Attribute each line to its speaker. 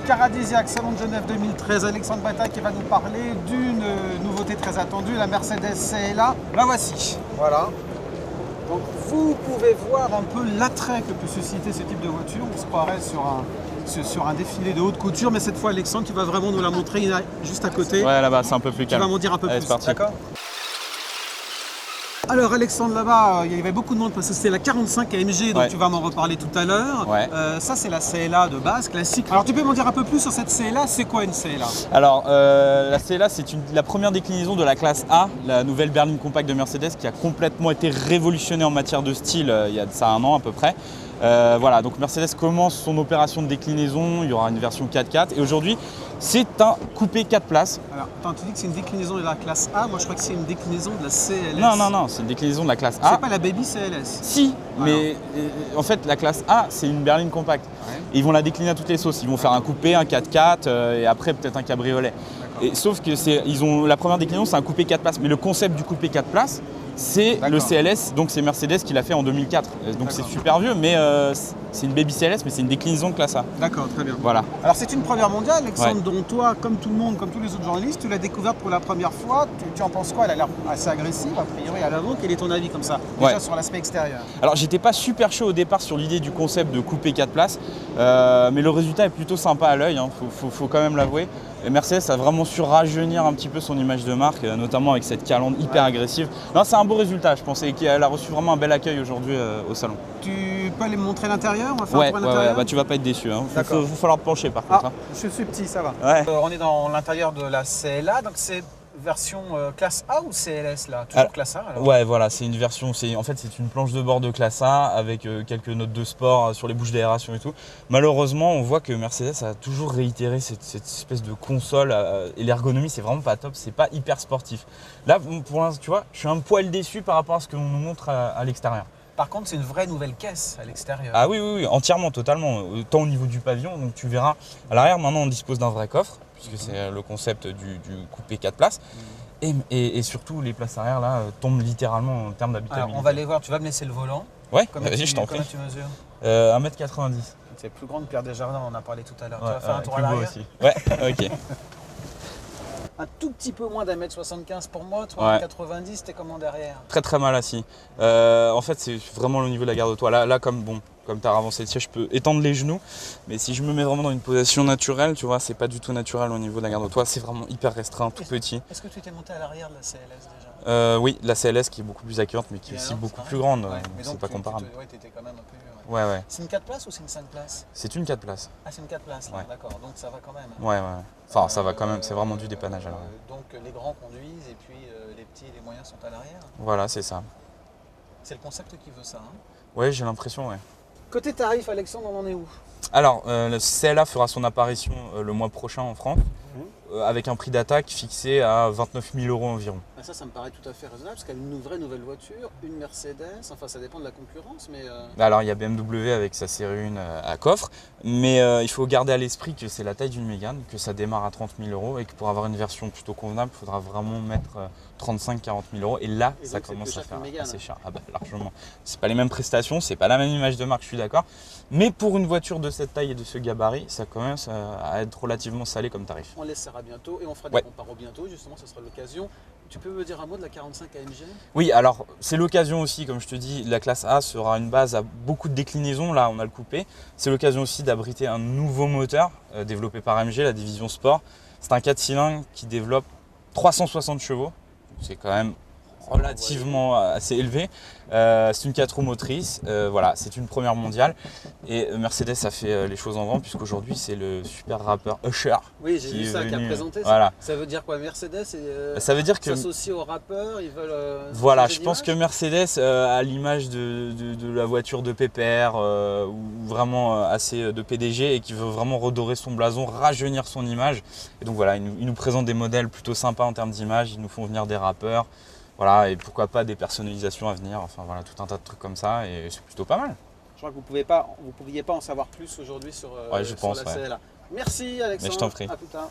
Speaker 1: Caradisiaque, Salon de Genève 2013, Alexandre Bataille qui va nous parler d'une nouveauté très attendue, la Mercedes CLA. La voici, voilà. Donc vous pouvez voir un peu l'attrait que peut susciter ce type de voiture. On se croirait sur un défilé de haute couture, mais cette fois Alexandre qui va vraiment nous la montrer, il est juste à côté.
Speaker 2: Ouais, là-bas c'est un peu plus calme.
Speaker 1: Tu vas m'en dire un peu
Speaker 2: Allez,
Speaker 1: plus,
Speaker 2: c'est parti.
Speaker 1: d'accord? Alors Alexandre, là-bas, il y avait beaucoup de monde parce que c'était la 45 AMG, donc
Speaker 2: Ouais.
Speaker 1: tu vas m'en reparler tout à l'heure.
Speaker 2: Ouais.
Speaker 1: Ça c'est la CLA de base, classique. Alors tu peux m'en dire un peu plus sur cette CLA, c'est quoi une CLA?
Speaker 2: Alors la CLA c'est la première déclinaison de la classe A, la nouvelle berline compacte de Mercedes qui a complètement été révolutionnée en matière de style il y a de ça un an à peu près. Voilà, donc Mercedes commence son opération de déclinaison, il y aura une version 4x4 et aujourd'hui c'est un coupé 4 places.
Speaker 1: Alors attends, tu dis que c'est une déclinaison de la classe A, moi je crois que c'est une déclinaison de la CLS.
Speaker 2: Non, c'est une déclinaison de la classe A.
Speaker 1: C'est pas la Baby CLS?
Speaker 2: Si, mais en fait la classe A c'est une berline compacte.
Speaker 1: Ouais.
Speaker 2: Et ils vont la décliner à toutes les sauces, ils vont faire un coupé, un 4x4 et après peut-être un cabriolet. Et, sauf que la première déclinaison c'est un coupé 4 places, mais le concept du coupé 4 places c'est le CLS, donc c'est Mercedes qui l'a fait en 2004. Donc c'est super vieux, mais c'est une Baby CLS, mais c'est une déclinaison de classe A.
Speaker 1: D'accord, très bien.
Speaker 2: Voilà.
Speaker 1: Alors c'est une première mondiale, Alexandre,
Speaker 2: Ouais.
Speaker 1: dont toi, comme tout le monde, comme tous les autres journalistes, tu l'as découverte pour la première fois. Tu en penses quoi? Elle a l'air assez agressive, a priori, à l'avant. Quel est ton avis comme ça, déjà
Speaker 2: Ouais.
Speaker 1: sur l'aspect extérieur?
Speaker 2: Alors j'étais pas super chaud au départ sur l'idée du concept de couper 4 places, mais le résultat est plutôt sympa à l'œil, hein, faut quand même l'avouer. Et Mercedes a vraiment su rajeunir un petit peu son image de marque, notamment avec cette calandre hyper agressive. Non, c'est un beau résultat, je pense, et qu'elle a reçu vraiment un bel accueil aujourd'hui au salon.
Speaker 1: Tu peux aller me montrer l'intérieur? On va faire un
Speaker 2: Ouais,
Speaker 1: tour à l'intérieur.
Speaker 2: bah, tu vas pas être déçu, hein.
Speaker 1: D'accord.
Speaker 2: Va falloir te pencher par contre.
Speaker 1: Ah,
Speaker 2: Hein.
Speaker 1: je suis petit, ça va.
Speaker 2: Ouais.
Speaker 1: On est dans l'intérieur de la CLA, donc c'est version classe A ou CLS là? Toujours classe A alors?
Speaker 2: Ouais, voilà, c'est une version, en fait c'est une planche de bord de classe A avec quelques notes de sport sur les bouches d'aération et tout. Malheureusement, on voit que Mercedes a toujours réitéré cette espèce de console et l'ergonomie c'est vraiment pas top, c'est pas hyper sportif. Là, pour l'instant, tu vois, je suis un poil déçu par rapport à ce qu'on nous montre à l'extérieur.
Speaker 1: Par contre, c'est une vraie nouvelle caisse à l'extérieur.
Speaker 2: Ah oui, entièrement, totalement. Tant au niveau du pavillon, donc tu verras. À l'arrière, maintenant, on dispose d'un vrai coffre, puisque c'est le concept du coupé 4 places. Et surtout, les places arrière là tombent littéralement en termes d'habitabilité.
Speaker 1: Alors, on va les voir, tu vas me laisser le volant.
Speaker 2: Ouais,
Speaker 1: Combien
Speaker 2: vas-y,
Speaker 1: tu-
Speaker 2: je t'en prie.
Speaker 1: Combien tu mesures?
Speaker 2: 1m90.
Speaker 1: C'est plus grande Pierre Desjardins, on en a parlé tout à l'heure.
Speaker 2: Ouais,
Speaker 1: Tu vas faire un tour à
Speaker 2: plus beau
Speaker 1: l'arrière?
Speaker 2: aussi. Ouais, ok.
Speaker 1: Un tout petit peu moins d'1m75 pour moi, toi
Speaker 2: Ouais.
Speaker 1: 1m90, t'es comment derrière?
Speaker 2: Très mal assis. En fait, c'est vraiment au niveau de la garde de toit. Là comme tu as avancé le siège, je peux étendre les genoux. Mais si je me mets vraiment dans une position naturelle, tu vois, c'est pas du tout naturel au niveau de la garde de toit. C'est vraiment hyper restreint, tout petit.
Speaker 1: Est-ce que tu t'es monté à l'arrière de la CLS déjà?
Speaker 2: Oui, la CLS qui est beaucoup plus accueillante, mais qui est
Speaker 1: Et
Speaker 2: aussi
Speaker 1: alors,
Speaker 2: beaucoup
Speaker 1: c'est
Speaker 2: plus
Speaker 1: pareil?
Speaker 2: grande.
Speaker 1: Ouais, mais
Speaker 2: C'est
Speaker 1: donc
Speaker 2: pas
Speaker 1: tu-
Speaker 2: comparable.
Speaker 1: Ouais, t'étais quand même un peu.
Speaker 2: Ouais.
Speaker 1: C'est une 4 places ou c'est une 5 places?
Speaker 2: C'est une 4 places.
Speaker 1: Ah, c'est une 4 places là,
Speaker 2: Ouais.
Speaker 1: d'accord, donc ça va quand même.
Speaker 2: Ouais. Enfin, ça va quand même, c'est vraiment du dépannage alors.
Speaker 1: Donc les grands conduisent et puis les petits et les moyens sont à l'arrière.
Speaker 2: Voilà, c'est ça.
Speaker 1: C'est le concept qui veut ça. Hein.
Speaker 2: Ouais, j'ai l'impression, ouais.
Speaker 1: Côté tarif, Alexandre, on en est où?
Speaker 2: Alors, le CLA fera son apparition le mois prochain en France, avec un prix d'attaque fixé à 29 000 € environ.
Speaker 1: Ah, ça me paraît tout à fait raisonnable parce qu'elle a une vraie nouvelle voiture, une Mercedes, enfin ça dépend de la concurrence, mais.
Speaker 2: Alors, il y a BMW avec sa série 1 à coffre, mais il faut garder à l'esprit que c'est la taille d'une Mégane, que ça démarre à 30 000 € et que pour avoir une version plutôt convenable, il faudra vraiment mettre 35-40 000 €. Et là,
Speaker 1: Et
Speaker 2: ça
Speaker 1: donc, c'est
Speaker 2: commence
Speaker 1: plus
Speaker 2: à
Speaker 1: cher
Speaker 2: faire
Speaker 1: qu'une Mégane,
Speaker 2: assez
Speaker 1: hein.
Speaker 2: cher. Ah bah, largement. C'est pas les mêmes prestations, c'est pas la même image de marque, je suis d'accord. Mais pour une voiture de cette taille et de ce gabarit, ça commence à être relativement salé comme tarif.
Speaker 1: On laissera bientôt et on fera des
Speaker 2: Ouais.
Speaker 1: comparos bientôt, justement, ce sera l'occasion. Tu peux me dire un mot de la 45 AMG?
Speaker 2: Oui, alors c'est l'occasion aussi, comme je te dis, la classe A sera une base à beaucoup de déclinaisons, là on a le coupé. C'est l'occasion aussi d'abriter un nouveau moteur développé par AMG, la division Sport. C'est un 4 cylindres qui développe 360 chevaux, c'est quand même relativement assez élevé. C'est une 4 roues motrices, voilà, c'est une première mondiale. Et Mercedes a fait les choses en grand, puisqu'aujourd'hui c'est le super rappeur Usher.
Speaker 1: Oui, j'ai
Speaker 2: qui
Speaker 1: vu
Speaker 2: est
Speaker 1: ça, qui a
Speaker 2: venu,
Speaker 1: présenté ça.
Speaker 2: voilà.
Speaker 1: Ça veut dire quoi? Mercedes
Speaker 2: Ça veut dire que
Speaker 1: s'associe aux rappeurs, ils veulent.
Speaker 2: voilà,
Speaker 1: changer
Speaker 2: je pense que
Speaker 1: d'image?
Speaker 2: Mercedes a l'image de la voiture de pépère, ou vraiment assez de PDG, et qui veut vraiment redorer son blason, rajeunir son image. Et donc voilà, ils nous présentent des modèles plutôt sympas en termes d'image, ils nous font venir des rappeurs, voilà, et pourquoi pas des personnalisations à venir, enfin voilà, tout un tas de trucs comme ça, et c'est plutôt pas mal.
Speaker 1: Je crois que vous pouviez pas en savoir plus aujourd'hui sur,
Speaker 2: Ouais, je
Speaker 1: sur
Speaker 2: pense,
Speaker 1: la
Speaker 2: ouais.
Speaker 1: CLA. Merci Alexandre.
Speaker 2: Mais je t'en prie.
Speaker 1: À plus tard.